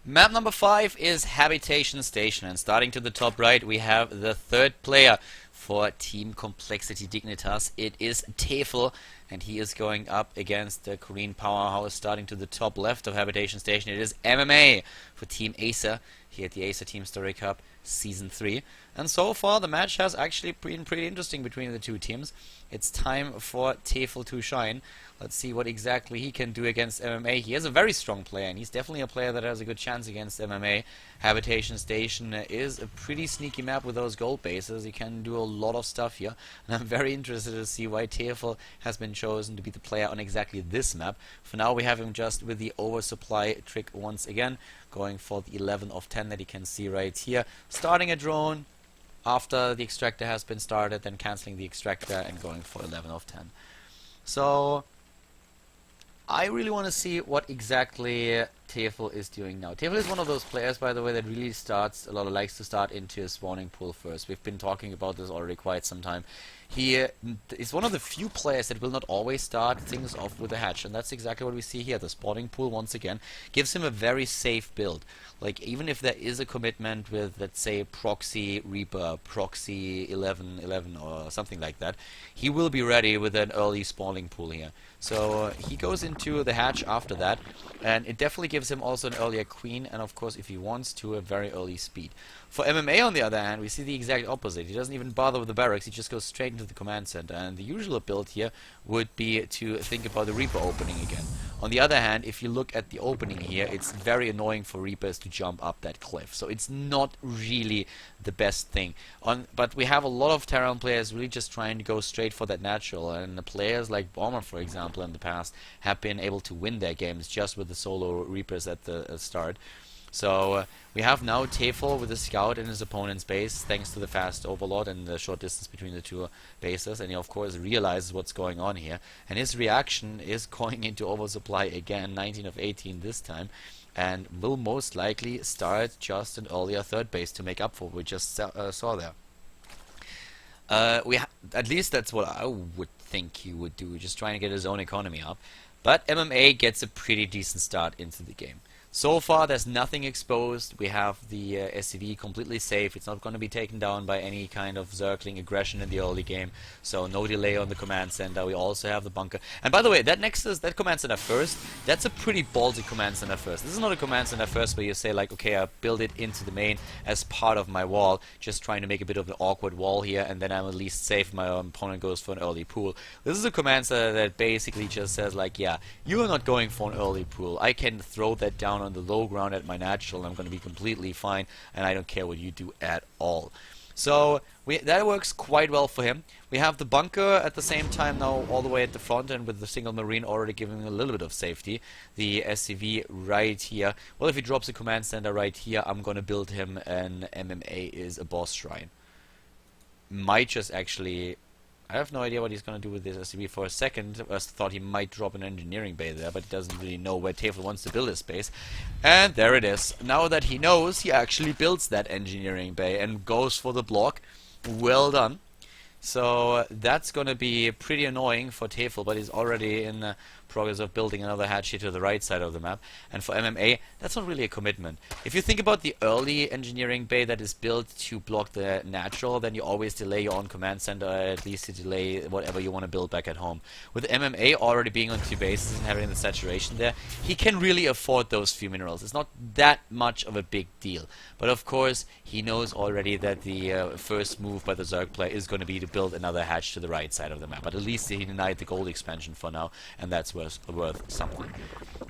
Map number 5 is Habitation Station, and starting to the top right we have the third player for Team Complexity Dignitas. It is Tefel, and he is going up against the Korean powerhouse. Starting to the top left of Habitation Station, it is MMA for Team Acer here at the Acer Team Story Cup Season 3. And so far the match has actually been pretty interesting between the two teams. It's time for Tefel to shine. Let's see what exactly he can do against MMA. He is a very strong player, and he's definitely a player that has a good chance against MMA. Habitation Station is a pretty sneaky map with those gold bases. He can do a lot of stuff here, and I'm very interested to see why Tefel has been chosen to be the player on exactly this map. For now we have him just with the oversupply trick once again, going for the 11 of 10 that you can see right here. Starting a drone after the extractor has been started, then cancelling the extractor and going for 11 of 10. So I really want to see what exactly Tefel is doing now. Tefel is one of those players, by the way, that really likes to start into a spawning pool first. We've been talking about this already quite some time. He is one of the few players that will not always start things off with a hatch, and that's exactly what we see here. The spawning pool, once again, gives him a very safe build. Like, even if there is a commitment with, let's say, Proxy Reaper, Proxy 1111 or something like that, he will be ready with an early spawning pool here. So he goes into the hatch after that, and it definitely gives him also an earlier queen, and of course, if he wants to, a very early speed. For MMA, on the other hand, we see the exact opposite. He doesn't even bother with the barracks, he just goes straight into the command center, and the usual build here would be to think about the Reaper opening again. On the other hand, if you look at the opening here, it's very annoying for Reapers to jump up that cliff, so it's not really the best thing. But we have a lot of Terran players really just trying to go straight for that natural, and the players like Bomber, for example, in the past have been able to win their games just with the solo Reapers at the start. So we have now Tefel with a scout in his opponent's base, thanks to the fast overlord and the short distance between the two bases, and he of course realizes what's going on here, and his reaction is going into oversupply again, 19 of 18 this time, and will most likely start just an earlier third base to make up for what we just saw there. At least that's what I would think he would do, just trying to get his own economy up. But MMA gets a pretty decent start into the game. So far there's nothing exposed. We have the SCV completely safe. It's not going to be taken down by any kind of circling aggression in the early game, so no delay on the command center. We also have the bunker, and by the way, that command center first, that's a pretty ballsy command center first. This is not a command center first where you say like, okay, I build it into the main as part of my wall, just trying to make a bit of an awkward wall here, and then I'm at least safe if my opponent goes for an early pool. This is a command center that basically just says like, yeah, you are not going for an early pool, I can throw that down on the low ground at my natural, I'm going to be completely fine, and I don't care what you do at all. So that works quite well for him. We have the bunker at the same time now all the way at the front, and with the single marine already giving him a little bit of safety. The SCV right here. Well, if he drops a command center right here, I'm going to build him an MMA is a boss shrine. Might just actually... I have no idea what he's going to do with this SCV. For a second, I thought he might drop an engineering bay there, but he doesn't really know where Tefel wants to build his base. And there it is. Now that he knows, he actually builds that engineering bay and goes for the block. Well done. So that's going to be pretty annoying for Tefel, but he's already in progress of building another hatch here to the right side of the map. And for MMA, that's not really a commitment. If you think about the early engineering bay that is built to block the natural, then you always delay your own command center, or at least you delay whatever you want to build back at home. With MMA already being on two bases and having the saturation there, he can really afford those few minerals. It's not that much of a big deal. But of course, he knows already that the first move by the Zerg player is going to be to build another hatch to the right side of the map. But at least he denied the gold expansion for now, and that's worth something.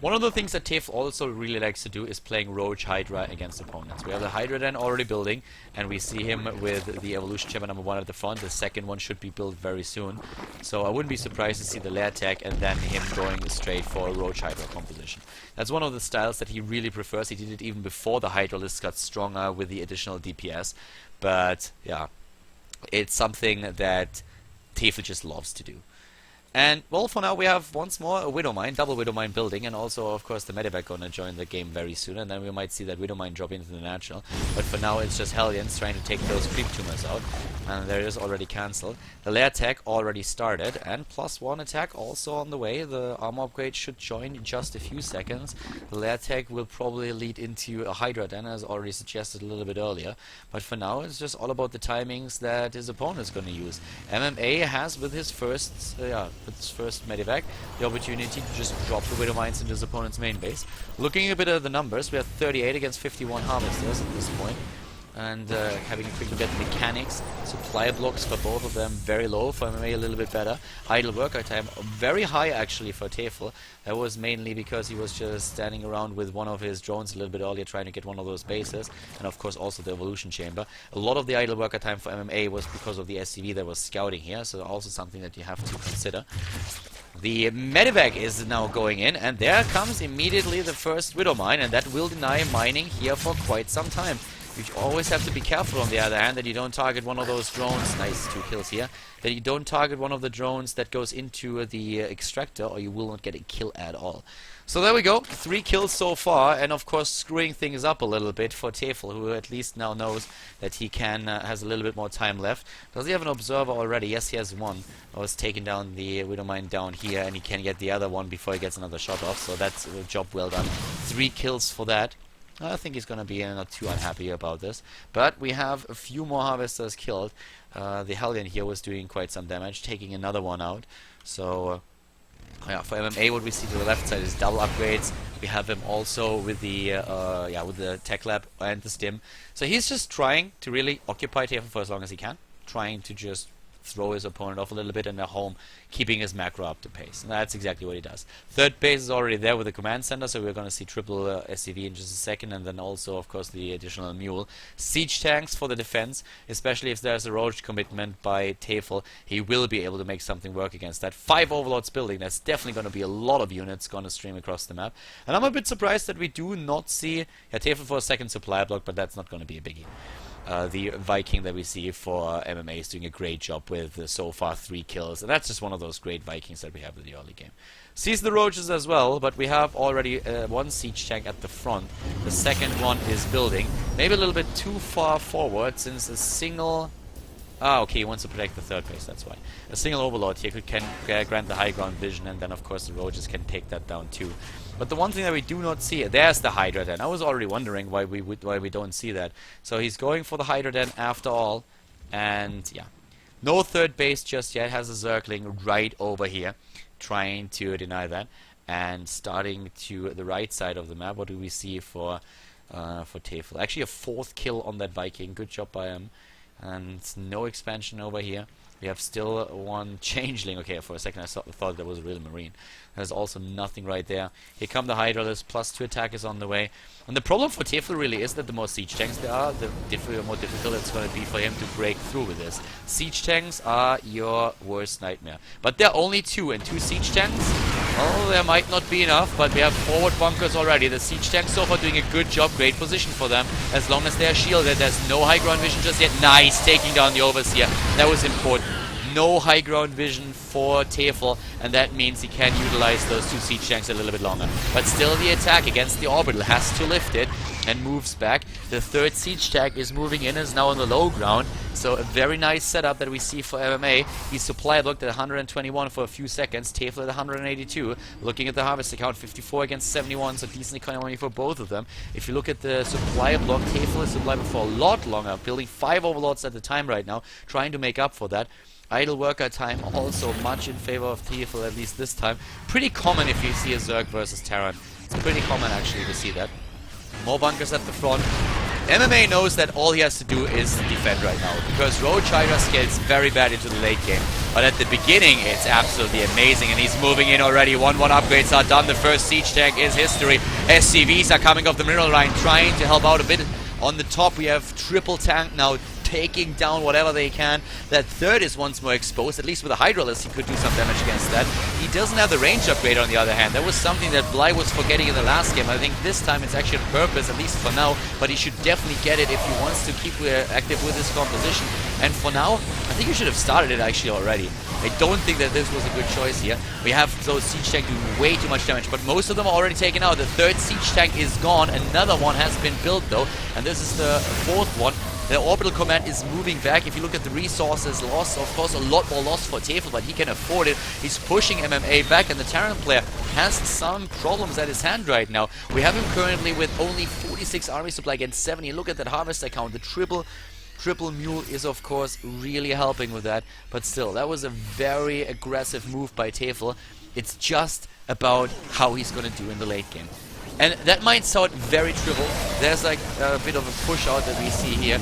One of the things that Tefel also really likes to do is playing Roach Hydra against opponents. We have the Hydra then already building, and we see him with the Evolution Chamber number 1 at the front. The second one should be built very soon. So I wouldn't be surprised to see the lair tech and then him going straight for a Roach Hydra composition. That's one of the styles that he really prefers. He did it even before the Hydra list got stronger with the additional DPS. But yeah, it's something that Tefel just loves to do. And, well, for now we have once more a Widow Mine, double Widow Mine building, and also, of course, the Medivac gonna join the game very soon, and then we might see that Widow Mine drop into the natural. But for now, it's just Hellions trying to take those creep tumors out, and there is already cancelled. The lair attack already started, and +1 attack also on the way. The armor upgrade should join in just a few seconds. The lair attack will probably lead into a Hydra den, as already suggested a little bit earlier. But for now, it's just all about the timings that his opponent is gonna use. MMA has, with his first Medivac, the opportunity to just drop the Widow Mines into his opponent's main base. Looking a bit at the numbers, we have 38 against 51 Harvesters at this point. And having a quick look at mechanics, supply blocks for both of them very low, for MMA a little bit better. Idle worker time very high actually for Tefel. That was mainly because he was just standing around with one of his drones a little bit earlier trying to get one of those bases, and of course also the evolution chamber. A lot of the idle worker time for MMA was because of the SCV that was scouting here, so also something that you have to consider. The Medivac is now going in, and there comes immediately the first Widow Mine, and that will deny mining here for quite some time. You always have to be careful, on the other hand, that you don't target one of those drones. Nice, 2 kills here. That you don't target one of the drones that goes into the extractor, or you will not get a kill at all. So there we go, 3 kills so far, and of course screwing things up a little bit for Tefel, who at least now knows that he can has a little bit more time left. Does he have an observer already? Yes, he has one. I was taking down the Widow Mine down here, and he can get the other one before he gets another shot off, so that's a job well done. 3 kills for that. I think he's going to be not too unhappy about this. But we have a few more Harvesters killed. The Hellion here was doing quite some damage, taking another one out. So, yeah, for MMA, what we see to the left side is double upgrades. We have him also with the with the Tech Lab and the Stim. So he's just trying to really occupy Tefel for as long as he can, trying to just throw his opponent off a little bit in their home, keeping his macro up to pace. And that's exactly what he does. Third base is already there with the command center, so we're going to see triple SCV in just a second, and then also, of course, the additional mule. Siege tanks for the defense, especially if there's a roach commitment by Tefel. He will be able to make something work against that. 5 Overlords building, that's definitely going to be a lot of units going to stream across the map. And I'm a bit surprised that we do not see Tefel for a second supply block, but that's not going to be a biggie. The Viking that we see for MMA is doing a great job with so far 3 kills, and that's just one of those great Vikings that we have in the early game. Sees the roaches as well, but we have already 1 siege tank at the front. The second one is building, maybe a little bit too far forward, since a single... okay, he wants to protect the third base, that's why. A single Overlord here can grant the high ground vision, and then of course the roaches can take that down too. But the one thing that we do not see, there's the Hydra Den. I was already wondering why we don't see that. So he's going for the Hydra Den after all, and yeah. No third base just yet, has a circling right over here, trying to deny that. And starting to the right side of the map, what do we see for Tefel? Actually a 4th kill on that Viking, good job by him. And no expansion over here. We have still 1 changeling. Okay, for a second I thought that was a real marine. There's also nothing right there. Here come the Hydralists, +2 attack is on the way. And the problem for Tefel really is that the more siege tanks there are, the more difficult it's going to be for him to break through with this. Siege tanks are your worst nightmare. But there are only 2, and 2 siege tanks? Well, there might not be enough, but we have forward bunkers already. The siege tanks so far doing a good job, great position for them, as long as they're shielded. There's no high ground vision just yet. Nice, taking down the Overseer. That was important. No high ground vision for Tefel, and that means he can utilize those 2 siege tanks a little bit longer. But still the attack against the Orbital has to lift it and moves back. The 3rd siege tank is moving in, is now on the low ground. So a very nice setup that we see for MMA. He's supply blocked at 121 for a few seconds, Tefel at 182. Looking at the harvest account, 54 against 71, so decent economy for both of them. If you look at the supply block, Tefel is supply blocked for a lot longer, building 5 Overlords at the time right now, trying to make up for that. Idle worker time also much in favor of Tefel, at least this time. Pretty common if you see a Zerg versus Terran. It's pretty common actually to see that. More bunkers at the front. MMA knows that all he has to do is defend right now, because Roach Hydra scales very bad into the late game. But at the beginning, it's absolutely amazing, and he's moving in already. 1-1 upgrades are done. The first siege tank is history. SCVs are coming off the mineral line, trying to help out a bit. On the top, we have triple tank now. taking down whatever they can. That third is once more exposed. At least with a Hydralist, he could do some damage against that. He doesn't have the range upgrade on the other hand. That was something that Bly was forgetting in the last game. I think this time it's actually on purpose, at least for now, but he should definitely get it if he wants to keep active with his composition. And for now, I think he should have started it actually already. I don't think that this was a good choice here. We have those siege tanks doing way too much damage, but most of them are already taken out. The third siege tank is gone. Another one has been built though, and this is the fourth one. The orbital command is moving back. If you look at the resources lost, of course a lot more lost for Tefel, but he can afford it. He's pushing MMA back, and the Terran player has some problems at his hand right now. We have him currently with only 46 army supply against 70. Look at that harvester count. The triple mule is of course really helping with that, but still, that was a very aggressive move by Tefel. It's just about how he's gonna do in the late game. And that might sound very trivial. There's like a bit of a push out that we see here.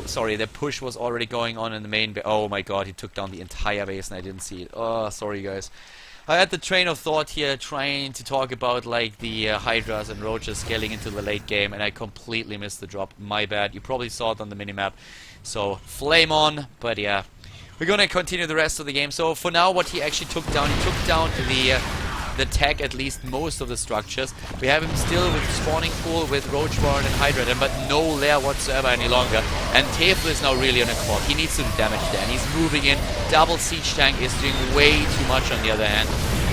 Sorry, the push was already going on in the main base. Oh my god, he took down the entire base and I didn't see it. Oh, sorry guys. I had the train of thought here trying to talk about like the Hydras and Roaches scaling into the late game, and I completely missed the drop. My bad. You probably saw it on the minimap. So, flame on, but yeah. We're gonna continue the rest of the game. So for now, what he actually took down, he took down the tech, at least most of the structures. We have him still with spawning pool, with Roach Warren and Hydra, but no lair whatsoever any longer. And Tefel is now really on a clock. He needs to do damage there, and he's moving in. Double siege tank is doing way too much on the other hand.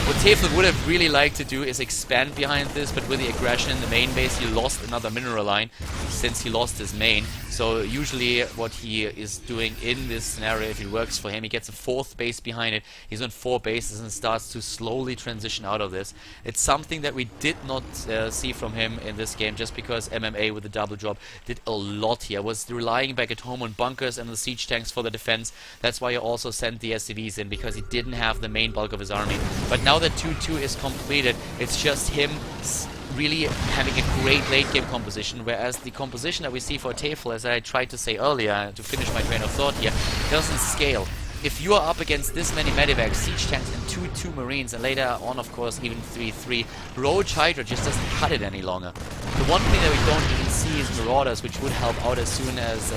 What Tefel would have really liked to do is expand behind this, but with the aggression in the main base, he lost another mineral line since he lost his main. So usually what he is doing in this scenario, if it works for him, he gets a fourth base behind it. He's on 4 bases and starts to slowly transition out of this. It's something that we did not see from him in this game, just because MMA with the double drop did a lot here. Was relying back at home on bunkers and the siege tanks for the defense. That's why he also sent the SCVs in, because he didn't have the main bulk of his army. But now that 2-2 is completed, it's just him really having a great late game composition, whereas the composition that we see for Tefel, as I tried to say earlier to finish my train of thought here, doesn't scale. If you are up against this many medivacs, siege tanks and 2-2 marines, and later on of course even 3-3, Roach Hydra just doesn't cut it any longer. The one thing that we don't even see is Marauders, which would help out as soon as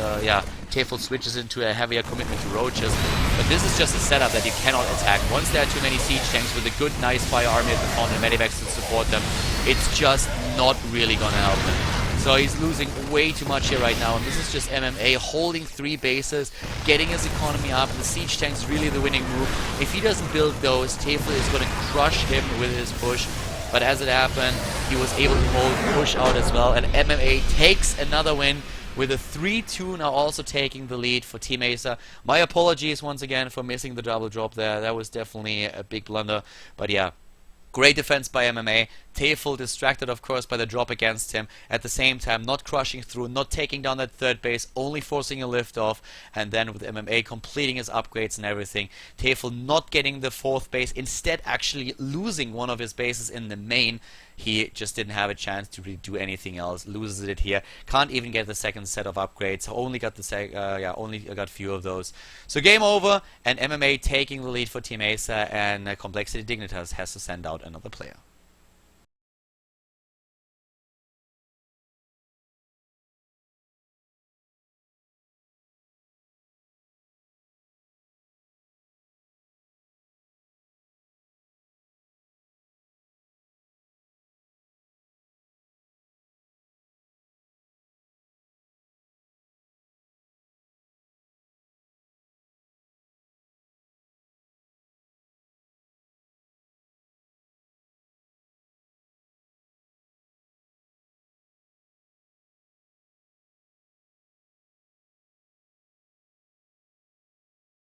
Tefel switches into a heavier commitment to Roaches. But this is just a setup that you cannot attack. Once there are too many siege tanks with a good, nice fire army at the front and medivacs to support them, it's just not really gonna help them. So he's losing way too much here right now, and this is just MMA holding 3 bases, getting his economy up. The siege tank's really the winning move. If he doesn't build those, Tefel is going to crush him with his push. But as it happened, he was able to hold push out as well, and MMA takes another win with a 3-2, now also taking the lead for Team Acer. My apologies once again for missing the double drop there. That was definitely a big blunder, but yeah. Great defense by MMA. Tefel distracted, of course, by the drop against him. At the same time, not crushing through, not taking down that third base, only forcing a lift off. And then with MMA completing his upgrades and everything. Tefel not getting the 4th base, instead actually losing one of his bases in the main. He just didn't have a chance to really do anything else. Loses it here. Can't even get the 2nd set of upgrades. Only got the only got few of those. So game over, and MMA taking the lead for Team Acer, and coLDignitas has to send out another player.